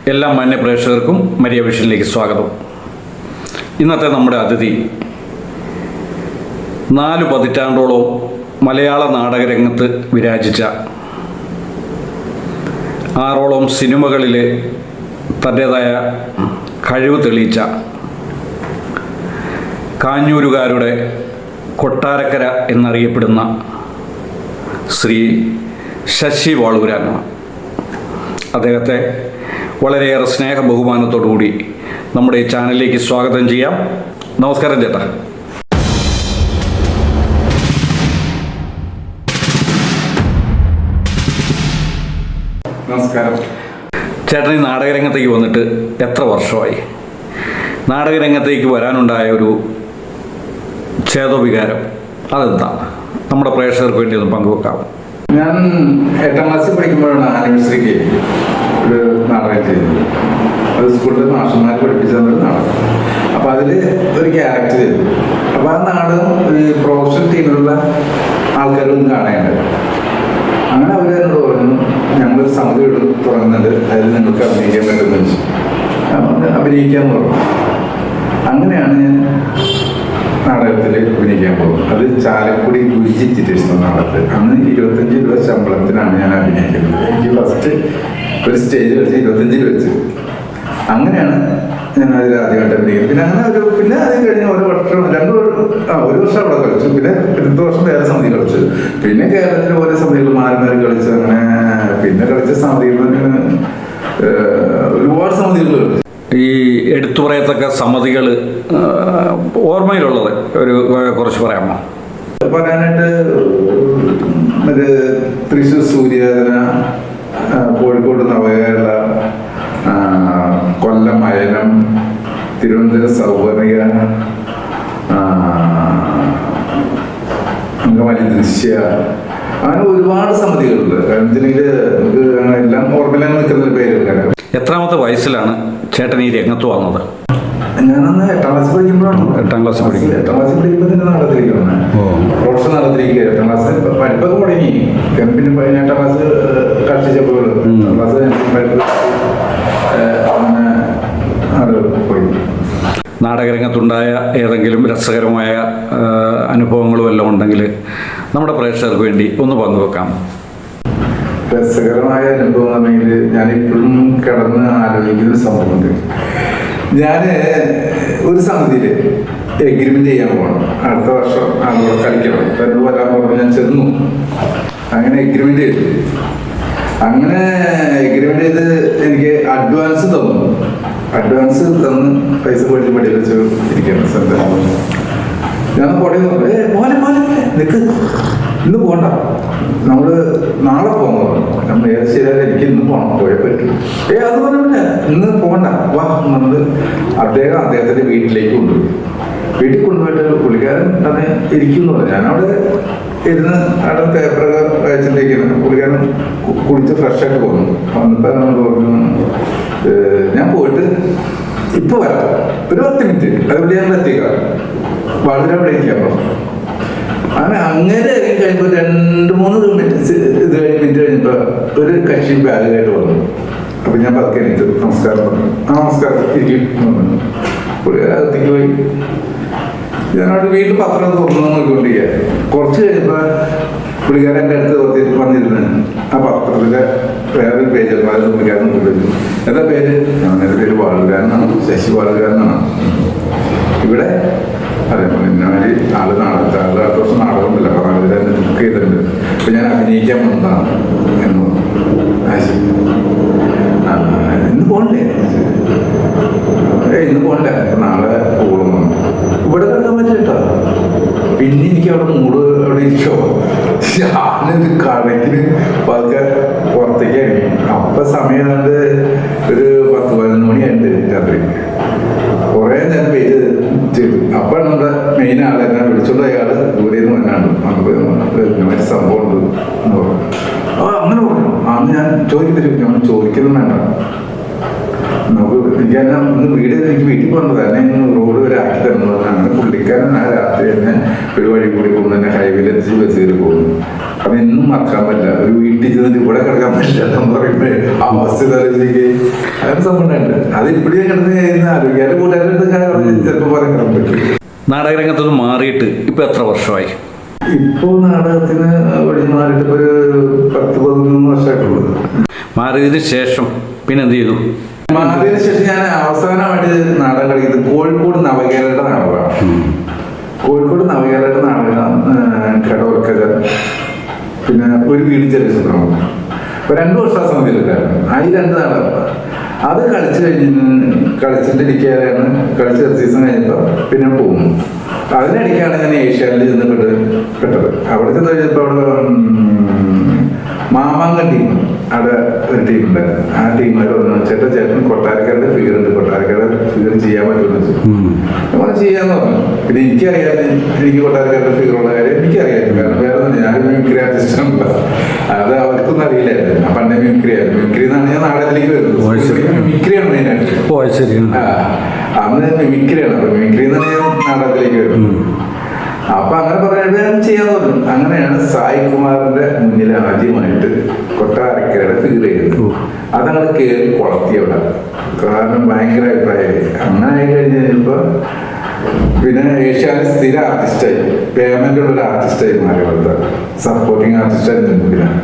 എല്ലാ മാന്യ പ്രേക്ഷകർക്കും മരിയ വിഷനിലേക്ക് സ്വാഗതം. ഇന്നത്തെ നമ്മുടെ അതിഥി 4 പതിറ്റാണ്ടോളം മലയാള നാടകരംഗത്ത് വിരാജിച്ച, 6ഓളം സിനിമകളിൽ തൻ്റേതായ കഴിവ് തെളിയിച്ച കാഞ്ഞൂരുകാരുടെ കൊട്ടാരക്കര എന്നറിയപ്പെടുന്ന ശ്രീ ശശി വാളൂരാനാണ്. അദ്ദേഹത്തെ വളരെയേറെ സ്നേഹ ബഹുമാനത്തോടുകൂടി നമ്മുടെ ഈ ചാനലിലേക്ക് സ്വാഗതം ചെയ്യാം. നമസ്കാരം ചേട്ടാ. നമസ്കാരം. ചേട്ടൻ ഈ നാടകരംഗത്തേക്ക് വന്നിട്ട് എത്ര വർഷമായി? നാടകരംഗത്തേക്ക് വരാനുണ്ടായ ഒരു ഛേദോവികാരം അതെന്താണ്? നമ്മുടെ പ്രേക്ഷകർക്ക് വേണ്ടി ഒന്ന് പങ്കുവെക്കാം. ഞാൻ 8ാം ക്ലാസ്സിൽ പഠിക്കുമ്പോഴാണ് ആനിവേഴ്സറിക്ക് ഒരു നാടകം ചെയ്തത്. അത് സ്കൂളിൽ മാഷന്മാർ പഠിപ്പിച്ച ഒരു നാടകം. അപ്പോൾ അതിൽ ഒരു ക്യാരക്ടർ ചെയ്തു. അപ്പോൾ ആ നാടകം ഈ പ്രൊഫഷണൽ ടീമിലുള്ള ആൾക്കാരൊന്നും കാണേണ്ടത്. അങ്ങനെ അവർ എന്നോട് പറഞ്ഞു, ഞങ്ങളൊരു സമിതി തുടങ്ങുന്നുണ്ട്, അതിൽ നിങ്ങൾക്ക് അഭിനയിക്കാൻ പറ്റുമെന്ന് വെച്ചു. അഭിനയിക്കാമെന്ന് പറഞ്ഞു. അങ്ങനെയാണ് ഞാൻ നാടകത്തിൽ അഭിനയിക്കാൻ പോകുന്നത്. അത് ചാലക്കുടി ഗുരുജി തിയേറ്റേഴ്സ് നാടകത്തിൽ. അന്ന് 25 രൂപ ശമ്പളത്തിനാണ് ഞാൻ അഭിനയിക്കുന്നത്. എനിക്ക് ഫസ്റ്റ് ഒരു സ്റ്റേജ് കളിച്ച് 25 രൂപ വെച്ച്. അങ്ങനെയാണ് ഞാൻ അതിൽ ആദ്യമായിട്ട് അഭിനയിക്കുന്നത്. പിന്നെ അത് കഴിഞ്ഞ് ഒരു വർഷം അവിടെ കളിച്ചു. പിന്നെ അടുത്ത വർഷം വേറെ സമിതി കളിച്ചു. പിന്നെ കേരളത്തിലെ ഓരോ സമിതികൾ മാറി കളിച്ചു. അങ്ങനെ പിന്നെ കളിച്ച സമിതികൾ ഒരുപാട് സമിതികൾ കളിച്ചു. ഈ എടുത്തു പറയത്തക്ക സമിതികൾ ഓർമ്മയിലുള്ളത് ഒരു കുറച്ച് പറയാമോ? പറയാനായിട്ട് മറ്റേ തൃശ്ശൂർ സൂര്യോദന, കോഴിക്കോട് നവകേരള, കൊല്ലം അയനം, തിരുവനന്തപുരം സൗവർണിക, അങ്കമാലി ദൃശ്യ, അങ്ങനെ ഒരുപാട് സമിതികളുണ്ട്. കാരണം വെച്ചിട്ടുണ്ടെങ്കിൽ നമുക്ക് എല്ലാം ഓർമ്മയിലാണ് നിൽക്കുന്ന ഒരു പേര്. എത്രാമത്തെ വയസ്സിലാണ് ചേട്ടൻ ഈ രംഗത്ത് വന്നത്? ഞാനന്ന് 8ാം ക്ലാസ് പഠിക്കുമ്പോഴാണ്. 8ാം ക്ലാസ് പഠിക്കുമ്പോൾ തന്നെ നടത്തിരിക്കുക. പ്രൊഫഷൻ നടത്തിരിക്കുക. 8ാം ക്ലാസ് പഠിപ്പൊക്കെ തുടങ്ങി. പിന്നെ 8ാം ക്ലാസ് കഷ്ടിച്ചപ്പോൾ ക്ലാസ് അങ്ങനെ അത് പോയി. നാടകരംഗത്തുണ്ടായ ഏതെങ്കിലും രസകരമായ അനുഭവങ്ങളും എല്ലാം ഉണ്ടെങ്കിൽ നമ്മുടെ പ്രേക്ഷകർക്ക് വേണ്ടി ഒന്ന് പങ്കുവെക്കാം. രസകരമായ അനുഭവം എന്ന് പറഞ്ഞെങ്കിൽ ഞാനിപ്പോഴും കിടന്ന് ആലോചിക്കുന്ന സംഭവമുണ്ട്. ഞാൻ ഒരു സമിതിയിൽ എഗ്രിമെന്റ് ചെയ്യാൻ പോകണം. അടുത്ത വർഷം ആളുകൾ കളിക്കണം, എന്നോട് വരാൻ പറഞ്ഞു. ഞാൻ ചെന്നു. അങ്ങനെ എഗ്രിമെന്റ് ചെയ്തു. അങ്ങനെ എഗ്രിമെന്റ് ചെയ്ത് എനിക്ക് അഡ്വാൻസ് തന്നു. അഡ്വാൻസ് തന്ന് പൈസ പോയിട്ട് പടിയിൽ വെച്ച് ഇരിക്കണം. ഞാൻ പോടെ പോലെ നിൽക്ക്, ഇന്ന് പോകണ്ട, നമ്മള് നാളെ പോകുന്നു. നമ്മൾ ഏത് ശരിയാലും എനിക്ക് ഇന്ന് പോകണം, പോയേ പറ്റും. അത് പറഞ്ഞില്ല, ഇന്ന് പോകണ്ട, വാ. നമ്മൾ അദ്ദേഹത്തിന്റെ വീട്ടിലേക്ക് കൊണ്ടുപോയി. വീട്ടിൽ കൊണ്ടുപോയിട്ട് പുള്ളിക്കാരൻ തന്നെ ഇരിക്കുന്നു. ഞാനവിടെ ഇരുന്ന് അവിടെ പേപ്പറൊക്കെ വായിച്ചിട്ടിരിക്കുന്നു. പുള്ളിക്കാരൻ കുടിച്ച് ഫ്രഷായിട്ട് പോകുന്നു. വന്നപ്പോൾ നമ്മൾ പറഞ്ഞു, ഞാൻ പോയിട്ട് ഇപ്പൊ വരാം, ഒരു 10 മിനിറ്റ്, അതുകൊണ്ട് ഞങ്ങൾ എത്തിക്കാം, വളരെ അവിടെ ഇരിക്കാം. അങ്ങനെ കഴിയുമ്പോൾ 2-3 മിനിറ്റ് കഴിഞ്ഞപ്പോ ഒരു കക്ഷി ബാഗായിട്ട് വന്നു. അപ്പൊ ഞാൻ പതുക്കെ എനിക്ക് നമസ്കാരം പറഞ്ഞു. നമസ്കാരം, ഇരിക്കും. പുള്ളിക്കാരത്തേക്ക് പോയി. ഞാനവിടെ വീട്ടിൽ പത്രം തുറന്നു നോക്കിക്കൊണ്ടിരിക്കുക. കുറച്ച് കഴിഞ്ഞപ്പോ പുള്ളിക്കാരൻ എൻ്റെ അടുത്ത് വന്നിരുന്നു. ആ പത്രത്തിലെ വേറൊരു പേജ് അത് പുള്ളിക്കാരൻ നോക്കിയിരുന്നു. എന്താ പേര്? എൻ്റെ പേര് വാളുകാരനാണ്, ശശി വാളുകാരനാണ്. ഇവിടെ അതേപോലെ ഇന്നമാതിരി ആള് നാടകത്തെ അടുത്ത വർഷം നാടകമില്ല, അപ്പോൾ അതിൽ തന്നെ ബുക്ക് ചെയ്തിട്ടുണ്ട്. അപ്പൊ ഞാൻ അഭിനയിക്കാൻ വന്നതാണ് എന്ന് പറഞ്ഞു. ഇന്ന് പോകണ്ടേ? ഇന്ന് പോകണ്ട, നാളെ പോകുന്നു. ഇവിടെ കിടക്കാൻ പറ്റില്ല. പിന്നെ എനിക്ക് അവിടെ അവിടെ ഇരിക്കോ. ഞാനൊരു കണക്കിന് പതുക്കെ പുറത്തേക്ക് ഇറങ്ങി. അപ്പൊ സമയം കണ്ട് ഒരു 10-11 മണിയായിട്ട് രാത്രി. കുറെ നേരം വെയിറ്റ് ചെയ്തു. അപ്പോഴാണ് നമ്മുടെ മെയിൻ ആളെ എന്നെ വിളിച്ചോണ്ട് അയാള് ദൂരെ നിന്ന് വന്നാണ്. നമുക്ക് സംഭവം ഉണ്ട് എന്ന് പറഞ്ഞു. അങ്ങനെ പറഞ്ഞു. അന്ന് ഞാൻ ചോദിക്കത്തില്ല, ഞാൻ ചോദിക്കുന്നു വേണ്ട, നമുക്ക് എനിക്ക് വീട്ടിൽ പോകേണ്ടത് തന്നെ റോഡ് വരെ ആക്കി തരുന്നത്. അങ്ങനെ പുള്ളിക്കാരൻ ആ രാത്രി തന്നെ ഒരു വഴി കൂടി പോകുന്നു, തന്നെ ഹൈവേയിൽ എത്തിച്ച് ബസ് കയറി പോകുന്നു. അത് എന്നും മറക്കാൻ പറ്റില്ല. ഒരു വീട്ടിൽ ചെന്നിട്ട് ഇവിടെ കിടക്കാൻ പറ്റില്ല എന്ന് പറയുമ്പോൾ ആ അവസ്ഥ എനിക്ക് അങ്ങനെ സംഭവമുണ്ട്. അത് ഇപ്പോഴും കിടന്ന് കഴിയുന്ന ആരോഗ്യം കൂട്ടുകാരുടെ ചിലപ്പോൾ പറയാൻ പറ്റും. നാടകരംഗത്തുനിന്ന് മാറിയിട്ട് ഇപ്പൊ എത്ര വർഷമായി? ഇപ്പോ നാടകത്തിന് ഒഴിഞ്ഞു മാറിയിട്ട് ഇപ്പൊ ഒരു 10-11 വർഷമായിട്ടുള്ളത്. മാറിയതിന് ശേഷം പിന്നെ എന്ത് ചെയ്തു? മാറിയതിനു ശേഷം ഞാൻ അവസാനമായിട്ട് നാടകം കളിക്കുന്നത് കോഴിക്കോട് നവകേരളയുടെ നാടകമാണ്. കോഴിക്കോട് നവകേരളയുടെ നാടകം കടവർക്കര, പിന്നെ ഒരു വീട് ചെറിയ ഇപ്പൊ 2 വർഷം ആ സമയത്തിലുണ്ടായിരുന്നു. ആ ഈ 2 നാടകം അത് കളിച്ചിട്ടിരിക്കുകയാണ്. കളിച്ച് സീസൺ കഴിഞ്ഞപ്പോൾ പിന്നെ പോകുന്നു. അതിനിടയ്ക്കാണ് ഞാൻ ഏഷ്യാനിൽ ചെന്ന് പെട്ടത്. അവിടെ ചെന്ന് കഴിഞ്ഞപ്പോൾ അവിടെ മാമാങ്ക ടീം, അവിടെ ഒരു ടീം ഉണ്ടായിരുന്നു. ആ ടീമുകാർ പറഞ്ഞു, ചേട്ടൻ കൊട്ടാരക്കാരുടെ ഫിഗർ ഉണ്ട്, കൊട്ടാരക്കാരുടെ ഫിഗർ ചെയ്യാൻ പറ്റുമെന്ന് വെച്ചു. നമ്മൾ ചെയ്യാന്ന് പറഞ്ഞു. പിന്നെ എനിക്ക് കൊട്ടാരക്കാരുടെ ഫിഗറുള്ള കാര്യം എനിക്കറിയായിരുന്നു. കാരണം വേറെ ഞാൻ മിമിക്രി ആർട്ടിസ്റ്റാണല്ല, അത് അവർക്കൊന്നും അറിയില്ലായിരുന്നു. പണ്ടേ മിമിക്രി ആയിരുന്നു. മിമിക്രി എന്നാണ് ഞാൻ നാടകത്തിലേക്ക് വരുന്നത്. മിമിക്രിയാണ് മെയിനായിട്ട്. അന്ന് മിമിക്രിയാണ്. അപ്പൊ മിമിക്രി എന്നാണ് ഞാൻ നാടകത്തിലേക്ക് വരുന്നത്. അപ്പൊ അങ്ങനെ പറയാൻ ചെയ്യാന്ന് പറഞ്ഞു. അങ്ങനെയാണ് സായി കുമാറിന്റെ മുന്നിൽ ആദ്യമായിട്ട് കൊട്ടാരക്കരയുടെ ഫിഗർ ചെയ്യുന്നത്. അതങ്ങനെ കയറി കൊളത്തിയവിടെ. കാരണം ഭയങ്കര അഭിപ്രായമായി. അങ്ങനെ ആയി കഴിഞ്ഞപ്പോ പിന്നെ ഏഷ്യാനിൽ സ്ഥിര ആർട്ടിസ്റ്റായി, പേയ്മെന്റ് ഉള്ള ഒരു ആർട്ടിസ്റ്റായി മാറി. അവിടുത്തെ സപ്പോർട്ടിങ് ആർട്ടിസ്റ്റായി നിന്നിട്ടാണ്.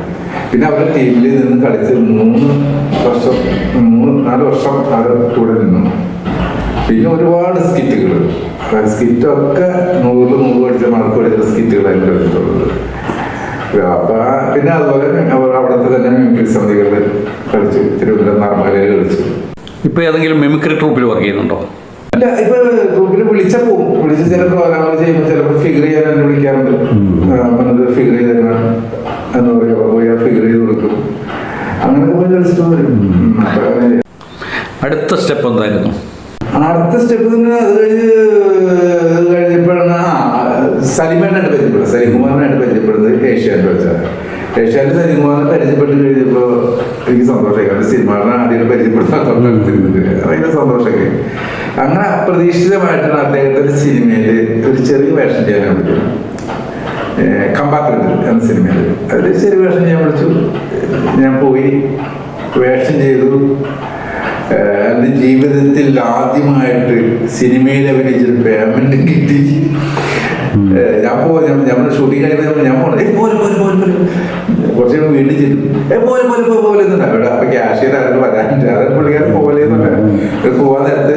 പിന്നെ അവരുടെ ടീമിൽ നിന്ന് കളിച്ച് 3-4 വർഷം അവർ കൂടെ നിന്നു. പിന്നെ ഒരുപാട് സ്കിറ്റുകൾ, സ്കിറ്റൊക്കെ 100 പഠിച്ച മാർക്ക് പഠിച്ച സ്കിറ്റുകളായിരുന്നു കളിച്ചിട്ടുള്ളത്. അപ്പൊ പിന്നെ അതുപോലെ അവിടുത്തെ തന്നെ മിമിക്രി സമിതികളിൽ കളിച്ചു. തിരുവനന്തപുരം നർമ്മലയിൽ കളിച്ചു. ഇപ്പൊ ഏതെങ്കിലും മിമിക്രി ട്രൂപ്പിൽ വർക്ക് ചെയ്യുന്നുണ്ടോ? ഇല്ല, ഇപ്പൊ ട്രൂപ്പിൽ വിളിച്ച ചില പ്രോഗ്രാമുകൾ ചെയ്യുമ്പോൾ ചിലപ്പോൾ ഫിഗർ ചെയ്യാൻ എന്നെ വിളിക്കാറുണ്ട്. ഫിഗർ ചെയ്ത് തരണം എന്ന് പറയുക, പോയി ഫിഗർ ചെയ്ത് കൊടുക്കും. അങ്ങനെയൊക്കെ പോയി കളിച്ചിട്ട് വരും. അടുത്ത സ്റ്റെപ്പ് എന്തായിരുന്നു? അടുത്ത സ്റ്റെപ്പ് തന്നെ അത് കഴിഞ്ഞപ്പോഴാണ് സലിമാനായിട്ട് പരിചയപ്പെടുന്നത്. സലികുമാറിനായിട്ട് പരിചയപ്പെടുന്നത് ഏഷ്യാനിൽ വെച്ചാൽ. ഏഷ്യാനിൽ സലികുമാറിനെ പരിചയപ്പെട്ട് കഴിഞ്ഞപ്പോൾ എനിക്ക് സന്തോഷമായി. കാരണം സിനിമകളെ ആദ്യം പരിചയപ്പെടുത്താൻ ഭയങ്കര സന്തോഷമായി. അങ്ങനെ അപ്രതീക്ഷിതമായിട്ടാണ് അദ്ദേഹത്തിന്റെ സിനിമയിൽ ഒരു ചെറിയ വേഷം ചെയ്യാൻ പറ്റും. കമ്പാർട്ട്മെന്റ് എന്ന സിനിമയിൽ അതിൽ ചെറിയ വേഷം ചെയ്യാൻ വിളിച്ചു. ഞാൻ പോയി വേഷം ചെയ്തു. എൻ്റെ ജീവിതത്തിൽ ആദ്യമായിട്ട് സിനിമയിൽ അഭിനയിച്ചൊരു പേയ്മെന്റ് കിട്ടി. നമ്മുടെ ഷൂട്ടിങ് കഴിയുമ്പോൾ ഞാൻ കുറച്ച് വീട്ടിൽ ചെയ്തു പോലെ അവിടെ. അപ്പൊ ക്യാഷിയർ ആയിട്ട് വരാനുണ്ട്, അത് പുള്ളിക്കാരൻ പോലെ പോവാൻ നേരത്ത്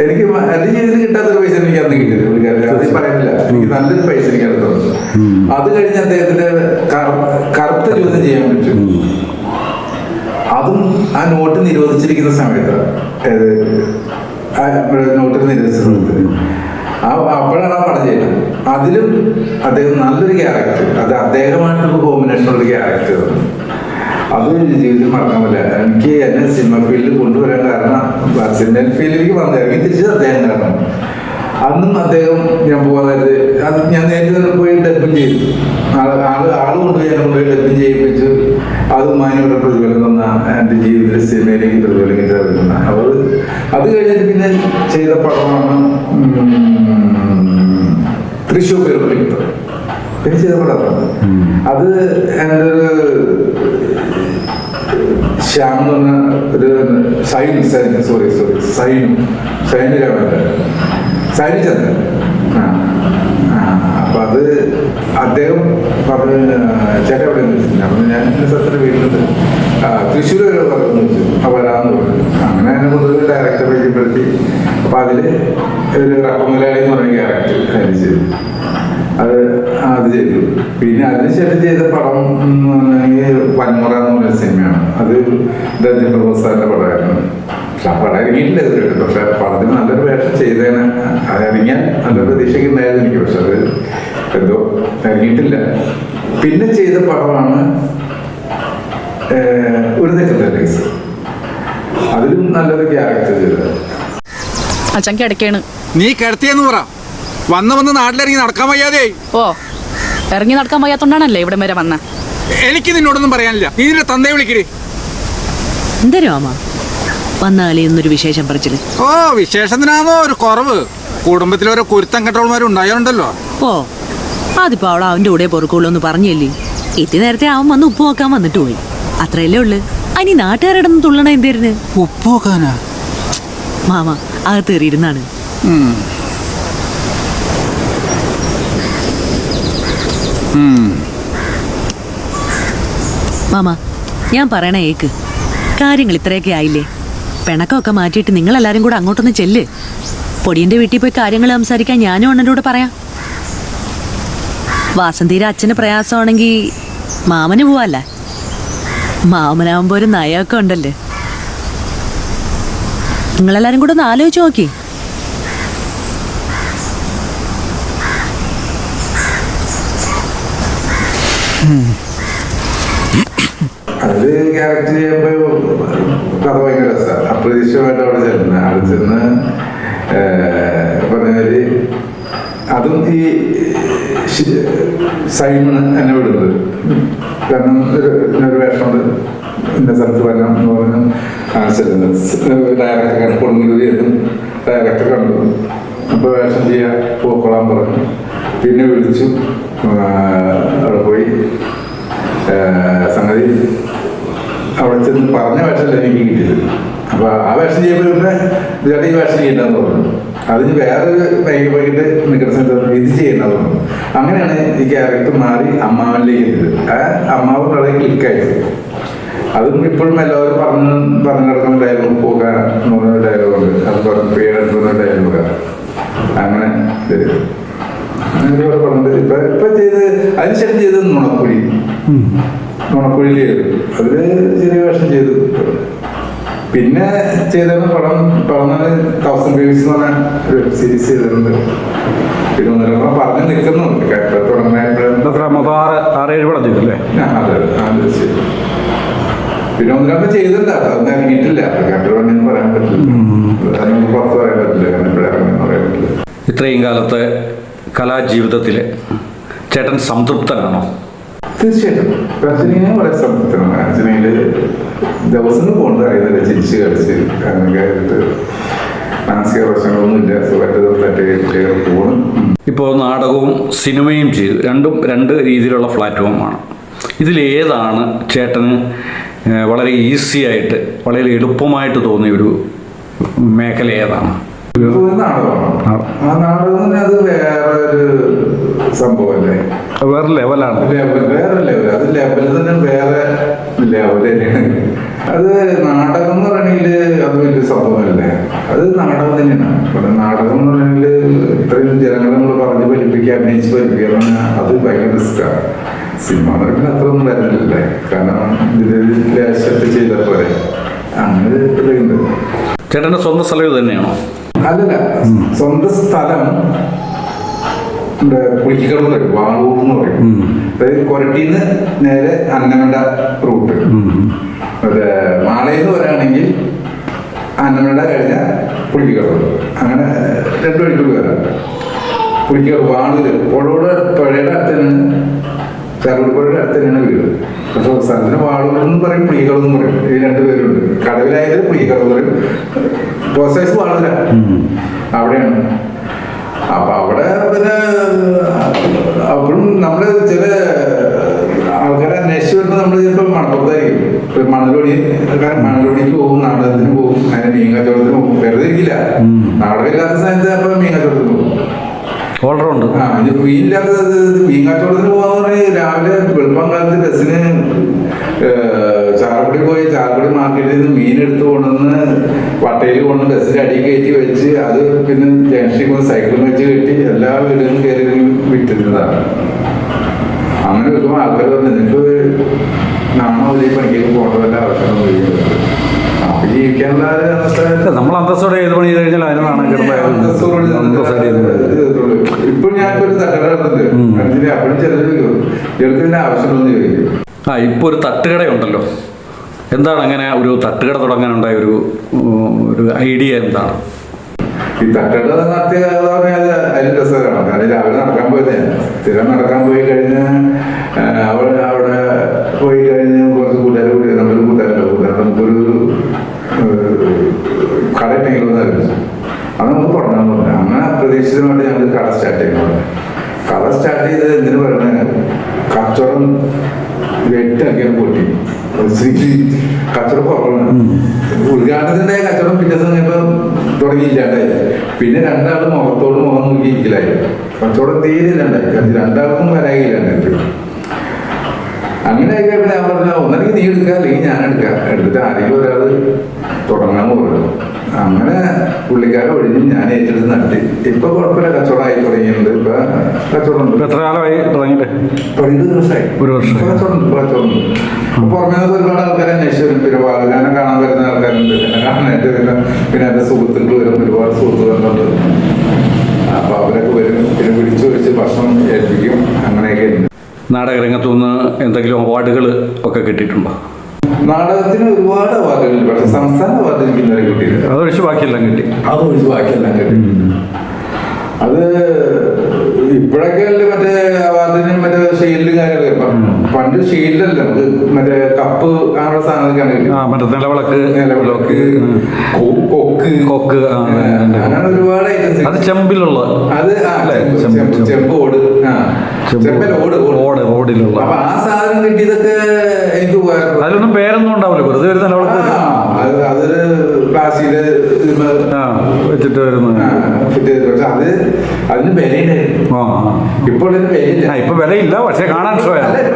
എനിക്ക് എന്റെ ജീവിതത്തിൽ കിട്ടാത്തൊരു പൈസ എനിക്ക് അന്ന് കിട്ടിയത്. പുള്ളിക്കാരൻ അത് പറയുന്നില്ല, എനിക്ക് നല്ലൊരു പൈസ എനിക്ക് അത് തന്നു. അത് കഴിഞ്ഞ് അദ്ദേഹത്തിന്റെ കറുത്ത ചോദ്യം ചെയ്യാൻ പറ്റും. അതും ആ നോട്ട് നിരോധിച്ചിരിക്കുന്ന സമയത്ത്, നോട്ട് നിരോധിച്ച സമയത്ത് അപ്പോഴാണ് ആ പടം ചെയ്യുന്നത്. അതിലും അദ്ദേഹം നല്ലൊരു ക്യാരക്ടർ, അത് അദ്ദേഹമായിട്ടുള്ള കോമ്പിനേഷനുള്ള ക്യാരക്ടർ, അത് ജീവിതത്തിൽ മറക്കാൻ പറ്റില്ല. എനിക്ക് എന്നെ സിനിമ ഫീൽഡിൽ കൊണ്ടുവരാൻ കാരണം, സിനിമ ഫീൽഡിലേക്ക് വന്നിറങ്ങി തിരിച്ചത് അദ്ദേഹം കാരണം. അന്നും അദ്ദേഹം ഞാൻ പോകുന്നത് അത് ഞാൻ നേരത്തെ പോയി ഡബിങ് ചെയ്തു. ആള് കൊണ്ടുപോയി എന്നെ കൊണ്ടുപോയി ഡബിങ് ചെയ്യിപ്പിച്ചു. അത് മാന്യയുടെ പ്രതിഫലം തന്ന എൻ്റെ ജീവിതത്തിൽ സിനിമയിലേക്ക് പ്രതിഫലം കിട്ടാറുണ്ട്. അത് കഴിഞ്ഞിട്ട് പിന്നെ ചെയ്ത പടമാണ് തൃശ്ശൂർ പേരുകളിൽ പിന്നെ ചെയ്ത പടമാണ്. അത് എൻ്റെ ഒരു ശ്യാം എന്ന് പറഞ്ഞ ഒരു സൈനു രാമൻ സൈനിച്ചന്ദ്രൻ. അപ്പൊ അത് അദ്ദേഹം പറഞ്ഞ് ചേട്ടൻ എവിടെ വെച്ചിട്ടുണ്ട്. അപ്പൊ ഞാൻ സത്യം വീട്ടിൽ തൃശ്ശൂർ വരെ പറഞ്ഞു വെച്ചു. വരാമെന്ന് പറഞ്ഞു. അങ്ങനെ എന്നെ കൂടുതൽ ഡയറക്ടർ പരിചയപ്പെടുത്തി. അപ്പൊ അതില് ഒരു റപ്പമലയാളി എന്ന് പറഞ്ഞ ക്യാരക്ടർ കരിച്ചു. അത് ചെയ്തു. പിന്നെ അതിനുശേഷം ചെയ്ത പടം വൻമുറ എന്ന് പറഞ്ഞ സിനിമയാണ്. അത് ധന്യ പ്രഭു സാറിന്റെ പടമായിരുന്നു. പക്ഷെ ആ പടം ഇറങ്ങിയിട്ടില്ല ഇതുവരെ. പക്ഷെ പടത്തിന് നല്ലൊരു വേഷം ചെയ്തേനെ. അത് ഇറങ്ങിയാൽ നല്ലൊരു പ്രതീക്ഷയ്ക്ക് ഉണ്ടായിരുന്നു എനിക്ക്. പക്ഷെ അത് എന്തോ ഇറങ്ങിയിട്ടില്ല. പിന്നെ ചെയ്ത പടമാണ് ഒരു തെക്കത്തെ കേസ്. അതിലും നല്ലൊരു ക്യാരക്ടർ ചെയ്തത്. അച്ഛൻ കിടക്കാണ്. നീ കിടത്തിയെന്ന് പറ. വന്ന് നാട്ടിലിറങ്ങി നടക്കാൻ വയ്യാതെ. ഓ, ഇറങ്ങി നടക്കാൻ വയ്യാത്തോണ്ടാണല്ലേ ഇവിടെ വരെ വന്ന. എനിക്ക് നിന്നോടൊന്നും പറയാനില്ല. നീ നിന്റെ തന്തയെ വിളിക്കേ. എന്തരോ അമ്മ വന്നാലേ എന്നൊരു വിശേഷം പറിച്ചില്. ഓ, വിശേഷത്തിനാണോ ഒരു കുറവ്? കുടുംബത്തിൽ ഓരോ കുരുത്തം കെട്ടോൾമാരും ഉണ്ടായോണ്ടല്ലോ. ഓ, അതിപ്പോ അവളെ അവന്റെ കൂടെ പൊറുക്കുള്ളൂ എന്ന് പറഞ്ഞല്ലേ. ഇത്തി നേരത്തെ അവൻ വന്ന് ഉപ്പ് നോക്കാൻ വന്നിട്ട് പോയി. അത്രയല്ലേ ഉള്ളു. അനി നാട്ടുകാരിടന്ന് തുള്ളണ എന്തായിരുന്നു? ഉപ്പ് നോക്കാനാ? മാമ അകത്തേറിയിരുന്നാണ്. മാമ ഞാൻ പറയണ ഏക്ക്, കാര്യങ്ങൾ ഇത്രയൊക്കെ ആയില്ലേ? പിണക്കമൊക്കെ മാറ്റിയിട്ട് നിങ്ങളെല്ലാരും കൂടെ അങ്ങോട്ടൊന്ന് ചെല്ല്. പൊടിയന്റെ വീട്ടിൽ പോയി കാര്യങ്ങൾ സംസാരിക്കാൻ ഞാനും അണ്ണൻ്റെ കൂടെ പറയാം. വാസന്തിയുടെ അച്ഛന് പ്രയാസമാണെങ്കിൽ മാമന് പോവല്ലേ? മാമനാവുമ്പോ ഒരു നയമൊക്കെ ഉണ്ടല്ലേ. നിങ്ങളെല്ലാരും കൂടെ ഒന്ന് ആലോചിച്ച് നോക്കി. അത് ക്യാരക്ടർ ചെയ്യുമ്പോ കഥ ഭയങ്കര രസമാണ്. അപ്രതീക്ഷിതമായിട്ട് അവിടെ ചെന്ന് പറഞ്ഞാല് അതും ഈ സൈമണ് എന്നെ വിടുന്നത്. കാരണം ഒരു വേഷമുണ്ട്, ഇന്ന സ്ഥലത്ത് വരണം എന്ന് പറഞ്ഞ് കാണിച്ചിരുന്നത്. ഡയറക്ടർ കൊടുങ്ങല്ലൂരി എന്നും ഡയറക്ടർ കണ്ടു. അപ്പോൾ വേഷം ചെയ്യാൻ പോക്കോളാൻ പറഞ്ഞു. പിന്നെ വിളിച്ചു, അവിടെ പോയി സംഗതി അവിടെ ചെന്ന് പറഞ്ഞ വേഷമല്ല എനിക്ക് കിട്ടിയത്. അപ്പോൾ ആ വേഷം ചെയ്യുമ്പോൾ ചേട്ടാ ഈ വേഷം ചെയ്യേണ്ടതെന്ന് പറഞ്ഞു. അതിന് വേറൊരു വൈകിട്ട് നിൽക്കുന്ന സ്ഥലത്ത് ഇത് ചെയ്യേണ്ടതെന്ന് പറഞ്ഞു. അങ്ങനെയാണ് ഈ ക്യാരക്ടർ മാറി അമ്മാവനിലേക്ക് എത്തിയത്. ആ അമ്മാവൻ വളരെ ക്ലിക്കായി. അതും ഇപ്പോഴും എല്ലാവരും പറഞ്ഞു നടക്കുന്ന ഡയലോഗ് പോകാൻ എന്ന് പറഞ്ഞ ഡയലോഗുണ്ട്. അത് പറഞ്ഞു പേരെടുക്കുന്ന ഡയലോഗാണ്. അങ്ങനെ തരും. അങ്ങനെ പറഞ്ഞത് ഇപ്പൊ ചെയ്ത് അതിനുശേഷം ചെയ്തത് നുണക്കുഴിയിൽ ചെയ്തു. അതില് ചെറിയ വേഷം ചെയ്തു. പിന്നെ ചെയ്തത് പറഞ്ഞത് 1000 Waves എന്ന് പറഞ്ഞ വെബ് സീരീസ് ചെയ്തിട്ടുണ്ട്. പിന്നെ ഒന്നിലൊക്കെ പറഞ്ഞ് നിൽക്കുന്നുണ്ട്. തുടങ്ങുമ്പോഴേ 6-7 പടം ചെയ്തല്ലേ? അതെ ശരി. പിന്നെ ഒന്നിലൊക്കെ ചെയ്തിട്ടുണ്ട്. അതൊന്നും ഇറങ്ങിയിട്ടില്ല. കേട്ടോണ്ടെന്ന് പറയാൻ പറ്റില്ല. അതിനൊന്നും പുറത്ത് പറയാൻ പറ്റില്ല. കാരണം ഇപ്പോഴാണെന്ന് പറയാൻ പറ്റില്ല. ഇത്രയും കാലത്തെ കലാജീവിതത്തിൽ ചേട്ടൻ സംതൃപ്തനാണോ? തീർച്ചയായിട്ടും. അർജുന വളരെ സംതൃപ്തനാണ്. അർജുനയില് ദിവസം പോകുന്നത് അറിയുന്നില്ല. ചിരിച്ച് കളിച്ച് അങ്ങനെയൊക്കെ ആയിട്ട് മാനസിക പ്രശ്നങ്ങളൊന്നുമില്ല. സുഖമായിട്ട് പോകണം. ഇപ്പോൾ നാടകവും സിനിമയും ചെയ്തു. രണ്ടും രണ്ട് രീതിയിലുള്ള പ്ലാറ്റ്ഫോമാണ്. ഇതിലേതാണ് ചേട്ടന് വളരെ ഈസി ആയിട്ട് വളരെ എളുപ്പമായിട്ട് തോന്നിയ ഒരു മേഖല ഏതാണ്? നാടകമാണ്. ആ നാടകം അത് വേറൊരു സംഭവമല്ലേ, വേറെ ലെവലാണ്. വേറെ ലെവൽ. അത് ലെവൽ തന്നെ വേറെ ലെവൽ തന്നെയാണ്. അത് നാടകം എന്ന് പറയണെങ്കില് അത് വലിയ സംഭവമല്ലേ. അത് നാടകം തന്നെയാണ്. നാടകം എന്ന് പറയണെങ്കില് ഇത്രയും ജനങ്ങളെ നമ്മൾ പറഞ്ഞ് പഠിപ്പിക്കുക, അഭിനയിച്ച് പഠിപ്പിക്കുക എന്ന് പറഞ്ഞാൽ അത് ഭയങ്കര റിസ്ക്കാണ്. സിനിമ എന്ന് പറയുമ്പോൾ അത്ര ഒന്നും വരുന്നില്ലല്ലേ. കാരണം ഇതിൽ ലാശത്ത് ചെയ്താൽ പോലെ അങ്ങനെ ഇതുണ്ട്. ചേട്ടൻ്റെ സ്വന്തം സ്ഥലം ഇത് തന്നെയാണോ? അല്ലല്ല, സ്വന്തം സ്ഥലം പുളിക്കൽ എന്ന് പറയും, വാളൂർ എന്ന് പറയും. അതായത് കൊരട്ടിന്ന് നേരെ അന്നമണ്ട റൂട്ട്. മറ്റേ മാളയെന്ന് പറയുകയാണെങ്കിൽ അന്നമണ്ട കഴിഞ്ഞാൽ പുളിക്കൽ. അങ്ങനെ 2 വഴിക്ക് വരാം. പുളിക്കൽ വാളൂര് പുഴയുടെ അടുത്തന്നെ, ചാറുപുഴയുടെ അടുത്ത് തന്നെയാണ് വീട്. പക്ഷെ സ്ഥലത്തിന് വാളൂർ എന്ന് പറയും, പുളിക്കൽ എന്ന് പറയും. ഈ 2 പേരുണ്ട്. കടവിലായത് പുളിക്കൽ എന്ന് പറയും, പോസ്റ്റ് ഓഫീസ് വാളൂര അവിടെയാണ്. അപ്പൊ അവിടെ പിന്നെ അപ്പോഴും നമ്മള് ചില ആൾക്കാരെ അന്വേഷിച്ച് വരുമ്പോൾ നമ്മൾ ചിലപ്പോൾ മണപ്പുറത്തായിരിക്കും. മണലോടിക്ക് പോകും, നാടകത്തിന് പോകും, അങ്ങനെ മീൻ കച്ചവടത്തിന് പോകും. വെറുതെ ഇരിക്കില്ല. നാടകമില്ലാത്ത സമയത്ത് അപ്പൊ മീൻ കച്ചവടത്തിന് പോകും. മീനില്ലാത്തത് മീൻ കച്ചവടത്തിന് പോകാന്ന് പറഞ്ഞാൽ രാവിലെ വെളുപ്പം കാലത്ത് ബസ്സിന് ചാലക്കുടി പോയി, ചാലക്കുടി മാർക്കറ്റിൽ നിന്ന് മീൻ എടുത്ത് കൊണ്ടുവന്ന് വട്ടയിൽ കൊണ്ട് ബസ്സിൽ അടി കയറ്റി വെച്ച് അത് പിന്നെ ജംഗ്ഷനിൽ കൊണ്ട് സൈക്കിളും വെച്ച് കെട്ടി എല്ലാ വീടുകളും കയറി വിറ്റിരുന്നതാണ്. അങ്ങനെ വെക്കുമ്പോൾ ആൾക്കാർ പറഞ്ഞു നിനക്ക് നാണോ വലിയ പണിക്കൊക്കെ പോകേണ്ടതല്ല, ആവശ്യമൊന്നും കഴിയുന്നത്. അപ്പൊ ജീവിക്കാനുള്ള നമ്മൾ അന്തസ്സോടെ ഏത് പണി ചെയ്ത് കഴിഞ്ഞാൽ അതിനാണ് ഇപ്പോൾ ഞാനിപ്പോ ഒരു തട്ടുകട നടത്തുന്നുണ്ട്. അപ്പോഴും ചിലർ ഇവർക്ക് ആവശ്യമുണ്ടെന്ന് ചോദിക്കും. ഇപ്പോൾ ഒരു തട്ടുകടയുണ്ടല്ലോ, എന്താണ് അങ്ങനെ ഒരു തട്ടുകട തുടങ്ങാനുണ്ടായ ഒരു ഐഡിയ എന്താണ്? ഈ തട്ടുകട നടത്തിയ പറഞ്ഞാൽ അതിന് രസകരമാണ്. കാരണം രാവിലെ നടക്കാൻ പോയത് സ്ഥിരം നടക്കാൻ പോയി കഴിഞ്ഞ് അവിടെ പോയി കഴിഞ്ഞ് കുറച്ച് കൂട്ടുകാർ നമ്മുടെ കൂട്ടുകാരുണ്ട്. നമുക്കൊരു കട ഉണ്ടെങ്കിലും ഒന്ന് ആലോചിച്ചു. അത് നമുക്ക് തുടങ്ങാൻ പറഞ്ഞു. അങ്ങനെ അപ്രതീക്ഷിതമായിട്ട് ഞങ്ങൾ കട സ്റ്റാർട്ട് ചെയ്യുന്നത്. കട സ്റ്റാർട്ട് ചെയ്തത് എന്തിനു പറയണേ, കച്ചവടം വെട്ടാക്കിയാണ് പൊട്ടി. കച്ചവടം കുറവാണ്. ഉദ്ഘാടനത്തിന്റെ കച്ചവടം പിറ്റേ സമയത്ത് തുടങ്ങിയില്ലാണ്ടായി. പിന്നെ രണ്ടാളും മുഖത്തോട് മുഖം നോക്കി ഇരിക്കലായി. കച്ചവടം തീരെ ഇല്ലാണ്ടായി. രണ്ടാൾക്കും വരാകില്ലാണ്ടായി. അങ്ങനെ ആയിക്കാൻ പിന്നെ ഞാൻ പറഞ്ഞ ഒന്നല്ലെങ്കിൽ നീ എടുക്കുക അല്ലെങ്കിൽ ഞാൻ എടുക്കാം. എടുത്തിട്ട് ആരെങ്കിലും ഒരാൾ തുടങ്ങാൻ പോകുന്നു. അങ്ങനെ പുള്ളിക്കാരെ ഒഴിഞ്ഞ് ഞാൻ ഏറ്റെടുത്ത് നടത്തി. ഇപ്പൊ കുഴപ്പമില്ല, കച്ചവടമായി തുടങ്ങിയിട്ടുണ്ട്. ഇപ്പൊ കച്ചവടം എത്ര കാലമായി തുടങ്ങിയിട്ട്? 20 ദിവസമായി. ഒരു വർഷം. കച്ചവടം പുറമേ ഒരുപാട് ആൾക്കാരെ അന്വേഷിച്ചു. പിന്നെ വാഹനം കാണാൻ വരുന്ന ആൾക്കാരുണ്ട്. എന്നെ കാണാനായിട്ട് പിന്നെ എന്റെ സുഹൃത്തുക്കൾ വരും. ഒരുപാട് സുഹൃത്തുക്കളുണ്ട്. അപ്പൊ അവരൊക്കെ വരും. പിന്നെ വിളിച്ചു വെച്ച് ഭക്ഷണം ഏൽപ്പിക്കും. അങ്ങനെയൊക്കെ ഉണ്ട്. നാടകരംഗത്തു നിന്ന് എന്തെങ്കിലും അവാർഡുകൾ ഒക്കെ കിട്ടിയിട്ടുണ്ടോ? നാടകത്തിന് ഒരുപാട് അവാർഡുകൾ, പക്ഷെ സംസ്ഥാന അവാർഡ് എനിക്ക് ഇന്നലെ കിട്ടിയില്ല. അതൊഴിച്ച് ബാക്കിയെല്ലാം കിട്ടി. അതൊഴിച്ച് ബാക്കിയെല്ലാം കിട്ടി. അത് ഇപ്പോഴൊക്കെ അല്ലേ മറ്റേ അവാർഡിന് മറ്റേ ഷീൽഡ് കാര്യങ്ങളൊക്കെ. പണ്ട് ഷീൽഡല്ല, നമുക്ക് മറ്റേ കപ്പ് അങ്ങനെയുള്ള സാധനങ്ങളൊക്കെയാണ് കിട്ടിയത്. മറ്റേ നിലവിളക്ക്, കൊക്ക് അങ്ങനെ ഒരുപാട് ഐറ്റംസ്. അത് ചെമ്പിലുള്ള, അത് ചെമ്പ് ഓട്, ഓടിലുള്ള. അപ്പൊ ആ സാധനം കിട്ടിയതൊക്കെ എനിക്ക് അതിലൊന്നും പേരൊന്നും ഉണ്ടാവില്ല, വെറുതെ ഒരു നിലവിളക്ക് അതൊരു പ്ലാസ്റ്റിക്കില് വെച്ചിട്ട് വരുന്നത്. പക്ഷെ അതിന് വിലയുണ്ടായിരുന്നു. ഇപ്പോൾ വിലയില്ല. ഇപ്പൊ വിലയില്ല, പക്ഷെ കാണാൻ ഇപ്പൊ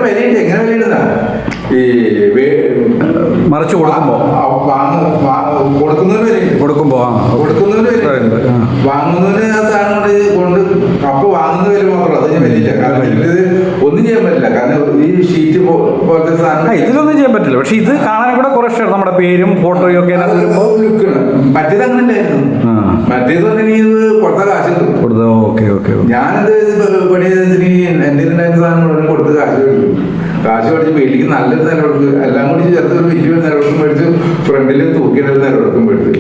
വിലയുണ്ട്. എങ്ങനെ വിലയിടുന്ന ഈ മറിച്ച് കൊടുക്കുമ്പോ കൊടുക്കുന്നതിന് വിലയുണ്ട്. വാങ്ങുന്നതിന് ആ സാധനം കൊണ്ട് അപ്പൊ വാങ്ങുന്ന വില മാത്രമല്ല, അത് ഞാൻ വിലയില്ല. കാരണം ഇത് ഒന്നും ചെയ്യാൻ പറ്റില്ല. കാരണം ഈ ഷീറ്റ് പോലത്തെ സാധനം ഇതിലൊന്നും ചെയ്യാൻ പറ്റില്ല. പക്ഷെ ഇത് കാണാൻ കൂടെ കുറെ നമ്മുടെ പേരും ഫോട്ടോയും ഒക്കെ ലുക്കാണ്. മറ്റേത് അങ്ങനെ ഉണ്ടായിരുന്നു. മറ്റേത് പറഞ്ഞാൽ കൊടുത്ത കാശ് കൊടുത്ത. ഞാനെന്ത് പണി എന്റെ ഉണ്ടായിരുന്ന സാധനം മുഴുവൻ കൊടുത്ത് കാശ് മേടിച്ച് വീട്ടിലേക്ക് നല്ലൊരു നിലവിളക്ക് എല്ലാം കൂടി ചേർത്ത് ഒരു വലിയൊരു നിലവിളക്കും മേടിച്ച് ഫ്രണ്ടിൽ തൂക്കിയൊരു നിലവിളക്കും മേടിച്ച്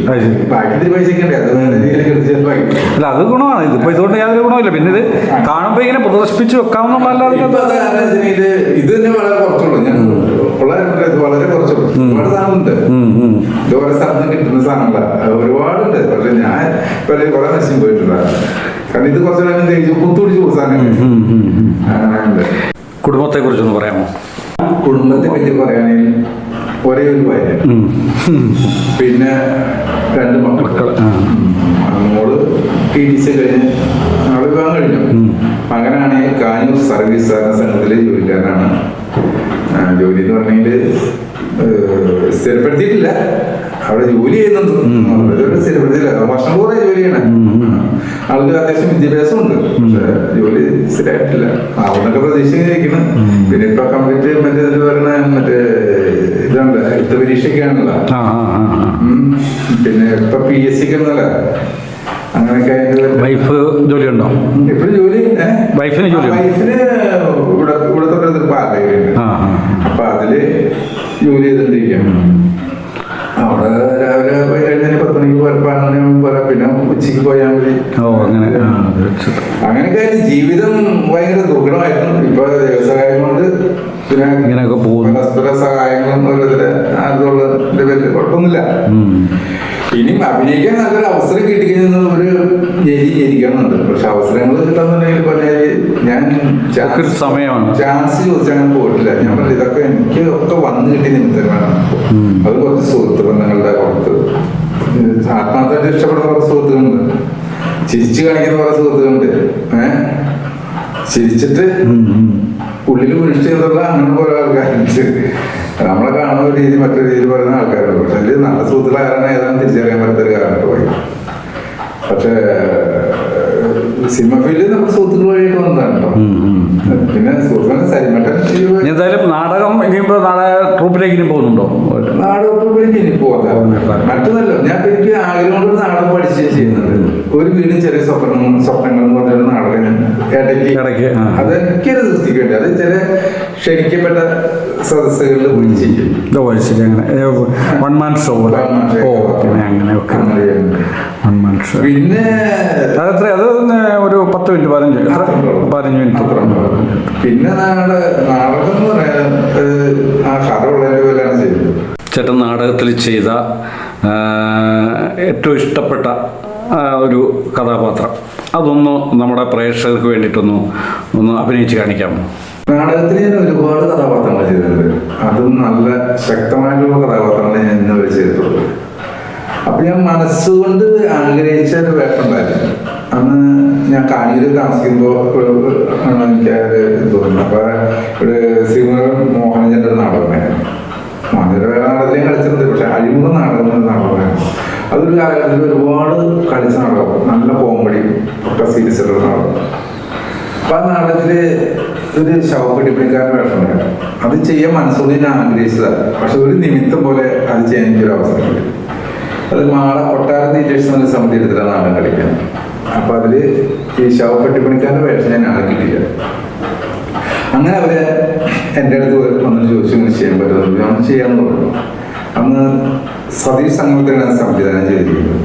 ബാക്കി പൈസ ഉണ്ട്. അല്ല, അത് ഗുണമാണ്. ഇതിപ്പോ ഇതുകൊണ്ട് യാതൊരു ഗുണമില്ല. പിന്നെ ഇത് കാണുമ്പോ ഇങ്ങനെ പ്രദർശിപ്പിച്ച് വെക്കാവുന്നതല്ലാതെ ഇത് തന്നെ വളരെ കുറച്ചുള്ളൂ. ഞാൻ വളരെ കുറച്ചുള്ളൂ. ഒരുപാട് സാധനമുണ്ട്. ഇതുപോലെ സ്ഥലത്ത് കിട്ടുന്ന സാധനങ്ങളാണ് ഒരുപാടുണ്ട്. പക്ഷെ ഞാൻ കുറെ നശിച്ചു പോയിട്ടുണ്ട്. കാരണം ഇത് കുറച്ചു കുത്തുപിടിച്ച് പോകുന്ന സാധനങ്ങളുണ്ട്. കുടുംബത്തെ കുറിച്ചൊന്ന് പറയാമോ? കുടുംബത്തെ പറ്റി പറയുകയാണെങ്കിൽ ഒരേ ഒരു ഭാര്യ, പിന്നെ 2 മക്കൾ. മോള് TDC കഴിഞ്ഞ് അവള് വിവാഹം കഴിഞ്ഞു. മകനാണെങ്കിൽ കാഞ്ഞൂർ സർവീസ് സഹകരണ സംഘത്തിലെ ജോലിക്കാരനാണ്. ജോലി എന്ന് പറഞ്ഞെങ്കിൽ സ്ഥിരപ്പെടുത്തിയിട്ടില്ല, അവിടെ ജോലി ചെയ്യുന്നുണ്ട്. സ്ഥിരപ്പെടുത്തിയില്ല, വർഷം കുറെ ജോലി ചെയ്യണം. ആൾക്ക് അത്യാവശ്യം വിദ്യാഭ്യാസമുണ്ട്, പക്ഷെ ജോലി സ്ഥിരമായിട്ടില്ല. അവിടൊക്കെ പ്രതീക്ഷിച്ചിരിക്കണം. പിന്നെ ഇപ്പൊ കംപ്ലീറ്റ് മറ്റേ പറയുന്ന മറ്റേ ഇതുണ്ട്, എഴുത്ത് പരീക്ഷയ്ക്കാണല്ലോ. പിന്നെ ഇപ്പൊ PSC ഒന്നല്ല. അങ്ങനെയൊക്കെ വൈഫ് ജോലി ഉണ്ടോ? എപ്പോഴും ജോലി. വൈഫിന് ഇവിടെ തൊട്ടടുത്ത് പാലയുണ്ട്. അപ്പൊ അതില് ജോലി ചെയ്തോണ്ടിരിക്കാം. അവിടെ രാവിലെ പോയി കഴിഞ്ഞാൽ 10 മണിക്ക് പോരാ, പിന്നെ ഉച്ചക്ക് പോയാൽ മതി. അങ്ങനെയൊക്കെ ആയിട്ട് ജീവിതം ഭയങ്കര ദുർഘടമായിരുന്നു. ഇപ്പൊ വ്യവസായം കൊണ്ട് പിന്നെ ഇങ്ങനെയൊക്കെ പരസ്പര സഹായങ്ങളും അതുള്ള വലിയ കുഴപ്പമൊന്നുമില്ല. ഇനിയും അഭിനയിക്കാൻ നല്ലൊരു അവസരം കിട്ടിക്കഴിഞ്ഞാൽ ഒരു ജനിക്കണമെന്നുണ്ട്. പക്ഷെ അവസരങ്ങൾ കിട്ടാന്നുണ്ടെങ്കിൽ പറഞ്ഞാൽ ഞാൻ സമയമാണ് ചാൻസ് ചോദിച്ചാൽ അങ്ങനെ പോയിട്ടില്ല. ഞാൻ പറഞ്ഞു ഇതൊക്കെ എനിക്ക് ഒക്കെ വന്നു കിട്ടിയ നിമിത്തമാണ്. അത് കുറച്ച് സുഹൃത്ത് ബന്ധങ്ങളുടെ പുറത്ത് ആത്മാർത്ഥമായിട്ട് ഇഷ്ടപ്പെടുന്ന കുറച്ച് സുഹൃത്തുക്കളുണ്ട്. ചിരിച്ചു കാണിക്കുന്ന കുറെ സുഹൃത്തുക്കളുണ്ട്. ചിരിച്ചിട്ട് ഉള്ളിൽ പുരുഷന്നുള്ള അങ്ങനെ കുറെ ആൾക്കാരുണ്ട്. നമ്മളെ കാണുന്ന ഒരു രീതി മറ്റൊരു രീതിയിൽ പറയുന്ന ആൾക്കാരുണ്ട്. പക്ഷെ അതിൽ നല്ല സുഹൃത്തുക്കളെ ആരാണ് ഏതാണെന്ന് തിരിച്ചറിയാൻ പറ്റാത്തൊരു കാരണത്ത് പോയി. പക്ഷെ സിനിമ ഫീൽഡിൽ നമ്മൾ സുഹൃത്തുക്കൾ വഴിയായിട്ട് വന്നതാണ് കേട്ടോ. പിന്നെ സുഹൃത്തുക്കളെ സരിമട്ടൻ എന്തായാലും നാടകം ഇനിയിപ്പോ ട്രൂപ്പിലേക്ക് ഇനി പോകുന്നുണ്ടോ? നാടക ട്രൂപ്പിലേക്ക് ഇനി പോകാം. മറ്റൊന്നല്ല, ഞാൻ എനിക്ക് ആഗ്രഹം കൊണ്ട് നാടകം പഠിച്ചു ചെയ്യുന്നത്. ഒരു വീടും ചെറിയ സ്വപ്നങ്ങൾ എന്ന് പറഞ്ഞൊരു നാടകം ഞാൻ ഇടയ്ക്ക് അതെനിക്കൊരു സൃഷ്ടിക്ക് വേണ്ടി അത് ചില ക്ഷണിക്കപ്പെട്ട സദസ്സുകളിൽ പോയി ചെയ്യും. One man show. പിന്നെ അത് ഒരു 10 മിനിറ്റ് 15 മിനിറ്റ്. പിന്നെ നാടകം എന്ന് പറയാൻ ആ കഥ ഉള്ളതിന്റെ പോലെയാണ് ചെയ്തത്. ചേട്ടൻ നാടകത്തിൽ ചെയ്ത ഏറ്റവും ഇഷ്ടപ്പെട്ട ഒരു കഥാപാത്രം അതൊന്ന് നമ്മുടെ പ്രേക്ഷകർക്ക് വേണ്ടിയിട്ടൊന്ന് അഭിനയിച്ച് കാണിക്കാമോ? നാടകത്തിൽ ഞാൻ ഒരുപാട് കഥാപാത്രങ്ങൾ ചെയ്തിട്ടുണ്ട്. അതും നല്ല ശക്തമായിട്ടുള്ള കഥാപാത്രങ്ങൾ ഞാൻ ഇന്നുവരെ ചെയ്തിട്ടുള്ളത്. അപ്പൊ ഞാൻ മനസ്സുകൊണ്ട് ആഗ്രഹിച്ച ഒരു വേഷം ഉണ്ടായിരുന്നു. അന്ന് ഞാൻ കാഞ്ഞൂരിൽ താമസിക്കുമ്പോൾ ആണ് എനിക്ക് തോന്നുന്നത്. അപ്പൊ ഒരു ശ്രീമുഖൻ മോഹനചന്ദ്രൻ നാടകമായിരുന്നു. മോഹനചന്ദ്രൻ വേറെ നാടകത്തിലും കളിച്ചിട്ടുണ്ട്, പക്ഷെ അഴിമുഖ നാടകം എന്ന നാടകമായിരുന്നു. അതൊരു കാലഘട്ടത്തിൽ ഒരുപാട് കളിച്ച നാടകം, നല്ല കോമഡി ഒക്കെ സീരിയസുള്ള നാടകം. അപ്പൊ ആ നാടകത്തില് ഒരു ശവപ്പെട്ടിപ്പണിക്കാരൻ വേഷമുണ്ടായിരുന്നു. അത് ചെയ്യാൻ മനസ്സുകൊണ്ട് ഞാൻ ആഗ്രഹിച്ചതാണ്. പക്ഷെ ഒരു നിമിത്തം പോലെ അത് ചെയ്യാൻ എനിക്കൊരു അവസരം കിട്ടി. അത് മാള കൊട്ടാരം തീറ്റേഴ്സ് എന്ന സമിതി എടുത്തിട്ടാണ് നാടകം കളിക്കാൻ. അപ്പൊ അതില് ഈ ശവപ്പെട്ടിപ്പണിക്കാരന്റെ വേഷം ഞാൻ ആളെ കിട്ടിയില്ല. അങ്ങനെ അവര് എൻ്റെ അടുത്ത് വന്നിട്ട് ചോദിച്ചു, ഇങ്ങനെ ചെയ്യാൻ പറ്റുന്നത് ഞാൻ ചെയ്യാമെന്ന് പറഞ്ഞു. അന്ന് സതീഷ് സംഗമത്തിനാണ് സംവിധാനം ചെയ്തിരിക്കുന്നത്.